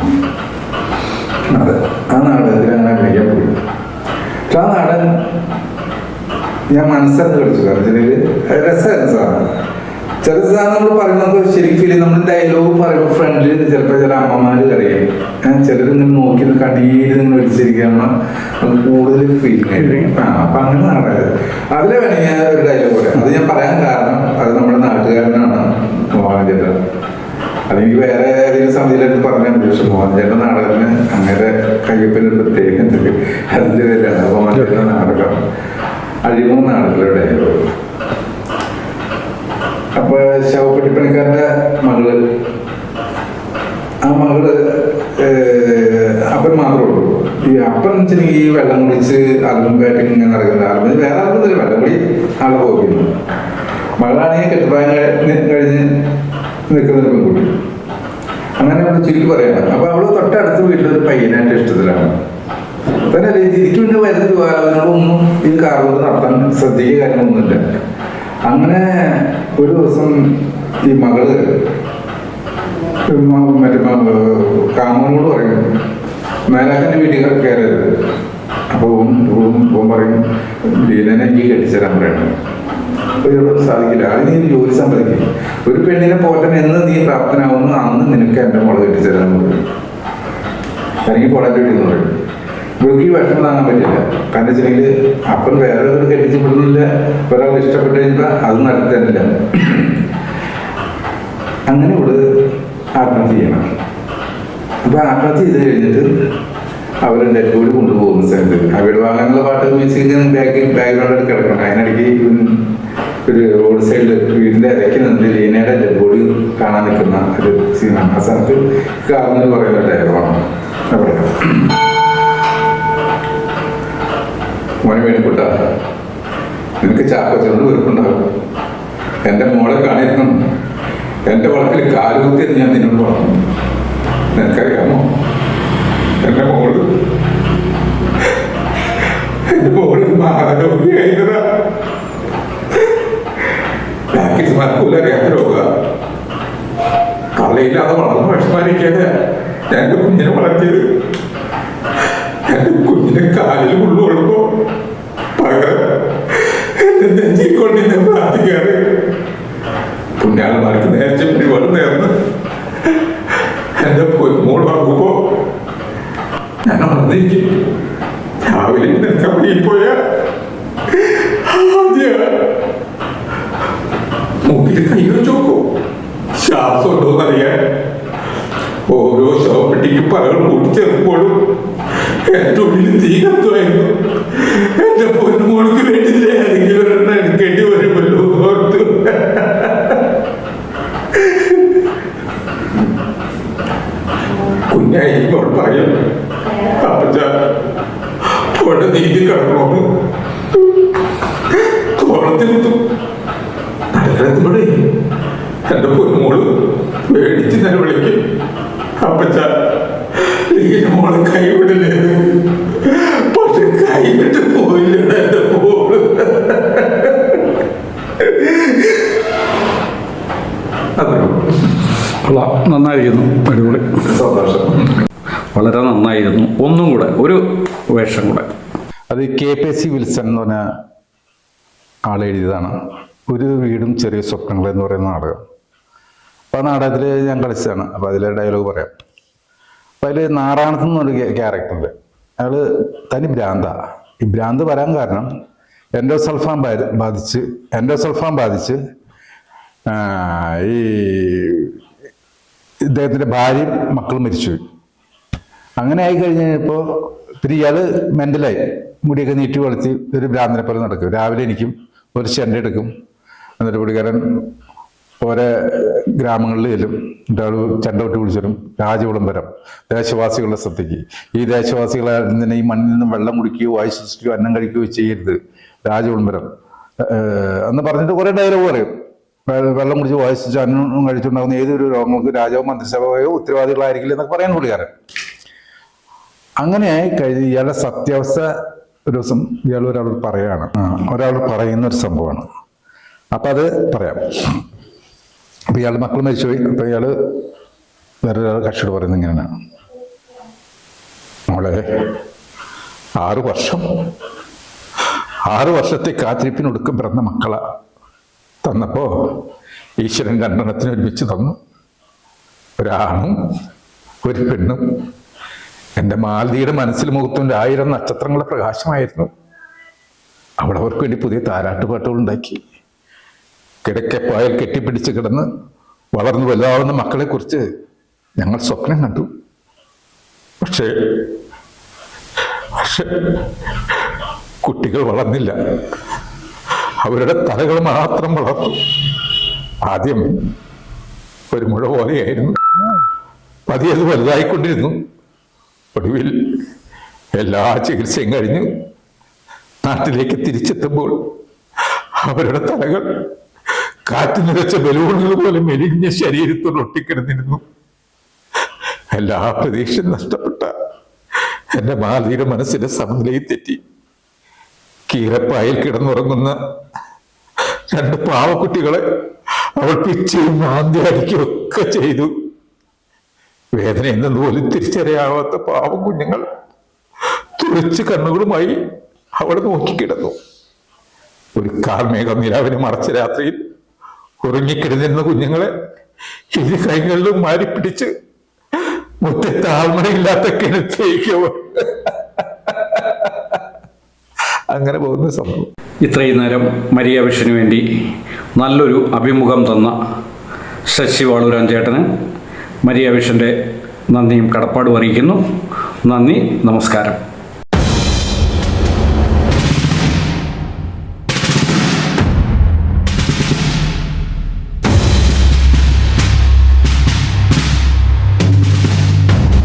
അതെ, ആ നാടകത്തിൽ അങ്ങനെ അഭിനയിക്കാൻ പോയി. പക്ഷെ ആ നാടകം ഞാൻ മനസ്സറിഞ്ഞ് കളിച്ചു. കാരണം രസമായിരുന്നു സാധനം. ചില സാധനങ്ങൾ പറയുന്നത് ശരിക്കും നമ്മൾ ഡയലോഗ് പറയുമ്പോൾ ഫ്രണ്ടിൽ ചിലപ്പോൾ ചില അമ്മമാർ കറിയും, ചിലരിങ്ങനെ നോക്കി കടയിൽ നിങ്ങൾ ഒഴിച്ചിരിക്കുകയാണ്, കൂടുതൽ ഫീലിംഗ് ആയിരിക്കും. അപ്പൊ അങ്ങനെ നാടകം അതിലെ വേണമെങ്കിൽ ഞാൻ ഒരു ഡയലോഗ് പറയാം. അത് ഞാൻ പറയാൻ കാരണം അത് നമ്മുടെ നാട്ടുകാരനാണ് മോഹൻ ചേട്ടൻ. അതെനിക്ക് വേറെ ഏതെങ്കിലും സമിതിയിലൊക്കെ പറഞ്ഞാൽ മതി. പക്ഷെ മോഹൻ ചേട്ടൻ നാടകത്തിന് അങ്ങനെ കയ്യൊപ്പിന് പ്രത്യേകം അതിൻ്റെ പേരാണ് മോഹൻ ചേട്ടൻ നാടകം അഴിമൂന്ന് നാടകത്തിലെ ഡയലോഗ്. അപ്പൊ ശവപ്പെട്ടിപ്പണിക്കാരന്റെ മകള്, ആ മകള് അപ്പൻ മാത്രമേ ഉള്ളൂ. ഈ അപ്പൻ വെച്ചിട്ടുണ്ടെങ്കിൽ ഈ വെള്ളം കുടിച്ച് ആൽബം ബാറ്റിങ് ഇങ്ങനെ നടക്കുന്ന ആൽബം വേറെ ആൾക്കും തരും, വെള്ളം കൂടി ആളെ പോകുന്നു. മകളാണെങ്കിൽ കെട്ടുപായം കഴിഞ്ഞ് നിൽക്കുന്ന പെൺകുട്ടി. അങ്ങനെ അവള് ചുരുക്കി പറയണം. അപ്പൊ അവള് തൊട്ടടുത്ത വീട്ടിലൊരു പയ്യനായിട്ട് ഇഷ്ടത്തിലാണ്. തന്നെ എനിക്ക് പിന്നെ വരുന്ന വിവാഹങ്ങളൊന്നും ഈ കാറുകൊണ്ട് നടത്താൻ ശ്രദ്ധിക്കുക കാര്യങ്ങളൊന്നുമില്ല. അങ്ങനെ ഒരു ദിവസം ഈ മകള് മറ്റേ കാമനോട് പറയും, മേലാക്കൻ്റെ വീട്ടിൽ കയറരുത്. അപ്പോൾ പറയും, ലീലനെ എനിക്ക് കെട്ടിച്ചേരാൻ പറയണം. അപ്പോൾ ഇതൊന്നും സാധിക്കില്ല, അത് നീ ജോലി സമ്മതിക്കും. ഒരു പെണ്ണിനെ പോറ്റാൻ എന്ന് നീ പ്രാപ്തനാവുന്നു അന്ന് നിനക്ക് എൻ്റെ മോളെ കെട്ടിച്ചേരാൻ പറയും. എനിക്ക് പോടാൻ കിട്ടിയെന്ന് പറയും. ഇവർക്ക് ഈ വിഷമം താങ്ങാൻ പറ്റില്ല. കാരണം വെച്ചിട്ടുണ്ടെങ്കിൽ അപ്പം വേറെ ഒരു കെട്ടിച്ചപ്പെടുന്നില്ല, ഒരാൾ ഇഷ്ടപ്പെട്ട് കഴിഞ്ഞാൽ അത് നടത്തുന്നില്ല. അങ്ങനെ ഇവിടെ ആത്മഹത്യ ചെയ്യണം. അപ്പൊ ആത്മഹത്യ ചെയ്ത് കഴിഞ്ഞിട്ട് അവർ ഡെഡ് ബോഡി കൊണ്ടുപോകുന്ന സ്ഥലത്ത് അവിടെ വാങ്ങാനുള്ള പാട്ട് മ്യൂസിക് ബാക്ക്ഗ്രൗണ്ട് കിടക്കണം. അതിനിടയ്ക്ക് ഒരു റോഡ് സൈഡിൽ വീടിന്റെ ഇടയ്ക്ക് നിന്ന് ലീനയുടെ ഡെഡ് ബോഡി കാണാൻ നിൽക്കുന്ന ഒരു സീനാണ്. ആ സ്ഥലത്ത് കാർന്നൽ പറയുന്ന ഡയലോഗാണ് അവിടെ. മോനെ വേണിക്കുട്ട, നിനക്ക് ചാക്കോച്ചോണ്ട് വെറുപ്പുണ്ടാകും. എൻ്റെ മോളെ കാണിക്കണം, എൻ്റെ വളപ്പിൽ കാലുകുത്തിയെന്ന് ഞാൻ നിന്നോട് പറഞ്ഞു. നിനക്കറിയാമോ, എൻ്റെ മോള് മാനരോഗിയായിരുന്നതാ. ബാക്കിമാർക്കൂല അറിയാത്ത രോഗ. കളയില്ലാതെ വളർന്ന് വിഷമായിരിക്കാതെ ഞാൻ എൻ്റെ കുഞ്ഞിനെ വളർത്തിയത്. എൻ്റെ കുഞ്ഞിനെ കാലിൽ ഉള്ളുകൊള്ളുമ്പോ പകരം എന്റെ നെഞ്ചിക്കൊണ്ടിന്നെ പ്രാർത്ഥിക്കാറ്. പുണ്യാളന്മാർക്ക് നേർച്ച ഒരുപാട് നേർന്ന് എൻ്റെ മോൾ വാങ്ങുമ്പോ ഞാൻ വളർന്നിരിക്കും. രാവിലെ നിൽക്കാൻ വഴിപ്പോയ മൂക്കിൽ കൈ വെച്ച് നോക്കും, ശ്വാസം ഉണ്ടോന്നറിയാൻ. ഓരോ ശവപ്പെട്ടിക്ക് പലകൾ കൂട്ടിച്ചേർക്കുമ്പോഴും എന്റെ ഉള്ളിൽ തീ കത്തുമായിരുന്നു. എന്റെ പൊന്നുമോൾക്ക് വേണ്ടിയില്ലേ ആരെങ്കിലും ഒരെണ്ണം എടുക്കേണ്ടി വരുമല്ലോ ഓർത്തു. കുഞ്ഞായിരിക്കും പറയും, അപ്പച്ച പുഴ നീതി കിടക്കണമെന്ന് തോളത്തിരുത്തും. നടക്കത്തിലൂടെ എന്റെ പൊന്നുമോള് പേടിച്ച് ഞാൻ വിളിക്കും, അപ്പച്ച ലീന മോളെ കൈവിടില്ലേ. പക്ഷെ കൈവിട്ട് പോയില്ല എന്റെ മോള്. നന്നായിരിക്കുന്നു, അടിപൊളി, സന്തോഷം. വളരെ നന്നായിരുന്നു. ഒന്നും കൂടെ ഒരു വേഷം കൂടെ. അത് KPC വിൽസൺ എന്ന് പറഞ്ഞ ആളെഴുതിയതാണ്. ഒരു വീടും ചെറിയ സ്വപ്നങ്ങൾ എന്ന് പറയുന്ന നാടകം. അപ്പോൾ ആ നാടകത്തിൽ ഞാൻ കളിച്ചതാണ്. അപ്പോൾ അതിലെ ഡയലോഗ് പറയാം. അപ്പോൾ അതിൽ നാറാണത്ത് എന്നൊരു ക്യാരക്ടറുണ്ട്. അയാൾ തനി ഭ്രാന്ത. ഈ ഭ്രാന്ത് വരാൻ കാരണം എൻഡോസൾഫാൻ ബാധിച്ച് ഈ ഇദ്ദേഹത്തിൻ്റെ ഭാര്യയും മക്കളും മരിച്ചുപോയി. അങ്ങനെ ആയി കഴിഞ്ഞപ്പോൾ പിന്നെ ഇയാൾ മെൻ്റലായി, മുടിയൊക്കെ നീട്ടി വളർത്തി ഒരു ഭ്രാന്തനെ പോലെ നടക്കും. രാവിലെ എനിക്കും ഒരു ചെണ്ട എടുക്കും. എന്നിട്ട് പുള്ളിക്കാരൻ ഓരോ ഗ്രാമങ്ങളിൽ ചെല്ലും. ഒരാൾ ചെണ്ട വിട്ട് വിളിച്ചിരും രാജവിളംബരം, ദേശവാസികളുടെ ശ്രദ്ധയ്ക്ക്. ഈ ദേശവാസികളെ തന്നെ ഈ മണ്ണിൽ നിന്നും വെള്ളം കുടിക്കുകയോ വായു ശ്വസിക്കുകയോ അന്നം കഴിക്കുകയോ ചെയ്യരുത്, രാജവിളംബരം എന്ന് പറഞ്ഞിട്ട് കുറേ ഡയലോഗ് പറയും. വെള്ളം കുടിച്ച് വായു ശ്വസിച്ച് അന്നം കഴിച്ചുണ്ടാകുന്ന ഏതൊരു രോഗങ്ങൾക്ക് രാജാവോ മന്ത്രിസഭയോ ഉത്തരവാദികളായിരിക്കില്ല എന്നൊക്കെ പറയാൻ പുള്ളിക്കാരൻ. അങ്ങനെയായി കഴിഞ്ഞ് ഇയാളുടെ സത്യാവസ്ഥ ഒരു ദിവസം ഒരാൾ പറയുന്ന ഒരു സംഭവമാണ്. അപ്പം അത് പറയാം. അപ്പം ഇയാളുടെ മക്കൾ മരിച്ചുപോയി. അപ്പം ഇയാൾ വേറൊരാൾ കക്ഷിയോട് പറയുന്നത് ഇങ്ങനെയാണ്: മോളെ 6 വർഷത്തെ കാത്തിരിപ്പിനൊടുക്കം പിറന്ന മക്കളാ തന്നപ്പോൾ ഈശ്വരൻ 2 എണ്ണത്തിന് ഒരുമിച്ച് തന്നു. ഒരാണും ഒരു പെണ്ണും. എൻ്റെ മാലതിയുടെ മനസ്സിൽ മുഖത്തും 1000 നക്ഷത്രങ്ങളുടെ പ്രകാശമായിരുന്നു. അവൾ അവർക്ക് വേണ്ടി പുതിയ താരാട്ടുപാട്ടുകൾ ഉണ്ടാക്കി. കിടക്കപ്പായൽ കെട്ടിപ്പിടിച്ച് കിടന്ന് വളർന്നു വലുതാവുന്ന മക്കളെക്കുറിച്ച് ഞങ്ങൾ സ്വപ്നം കണ്ടു. പക്ഷേ കുട്ടികൾ വളർന്നില്ല. അവരുടെ തലകൾ മാത്രം വളർന്നു. ആദ്യം ഒരു മുഴ പോലെയായിരുന്നു, പതിയെ അത് വലുതായിക്കൊണ്ടിരുന്നു. ഒടുവിൽ എല്ലാ ചികിത്സയും കഴിഞ്ഞു നാട്ടിലേക്ക് തിരിച്ചെത്തുമ്പോൾ അവരുടെ തലകൾ കാറ്റ് നിറച്ച ബലൂണുകൾ പോലെ മെലിഞ്ഞ ശരീരത്തോട് ഒട്ടിക്കിടന്നിരുന്നു. എല്ലാ പ്രതീക്ഷയും നഷ്ടപ്പെട്ട എൻ്റെ മാലിയുടെ മനസ്സിന്റെ സമനിലയിൽ തെറ്റി. കീറപ്പായിൽ കിടന്നുറങ്ങുന്ന 2 പാവക്കുട്ടികളെ അവൾ പിച്ചയും മാന്തിയടിക്കുകയും ഒക്കെ ചെയ്തു. വേദന എന്നത് പോലും തിരിച്ചറിയാവാത്ത പാവം കുഞ്ഞുങ്ങൾ തുറച്ച് കണ്ണുകളുമായി അവളെ നോക്കിക്കിടന്നു. ഒരു കാർമേഘം നിലാവിനെ മറച്ച രാത്രിയിൽ ഉറങ്ങിക്കിടന്നിരുന്ന കുഞ്ഞുങ്ങളെ ഇരു കൈകളിലും മാരിപ്പിടിച്ച് മുറ്റത്ത് ആൾമനയില്ലാത്ത കിണറ്റേക്കോ അങ്ങനെ പോകുന്ന സംഭവം. ഇത്രയും നേരം മരിയ വിഷന് വേണ്ടി നല്ലൊരു അഭിമുഖം തന്ന ശശി വാളൂരാൻ ചേട്ടന് മരിയ വിഷൻ്റെ നന്ദിയും കടപ്പാടും അറിയിക്കുന്നു. നന്ദി, നമസ്കാരം.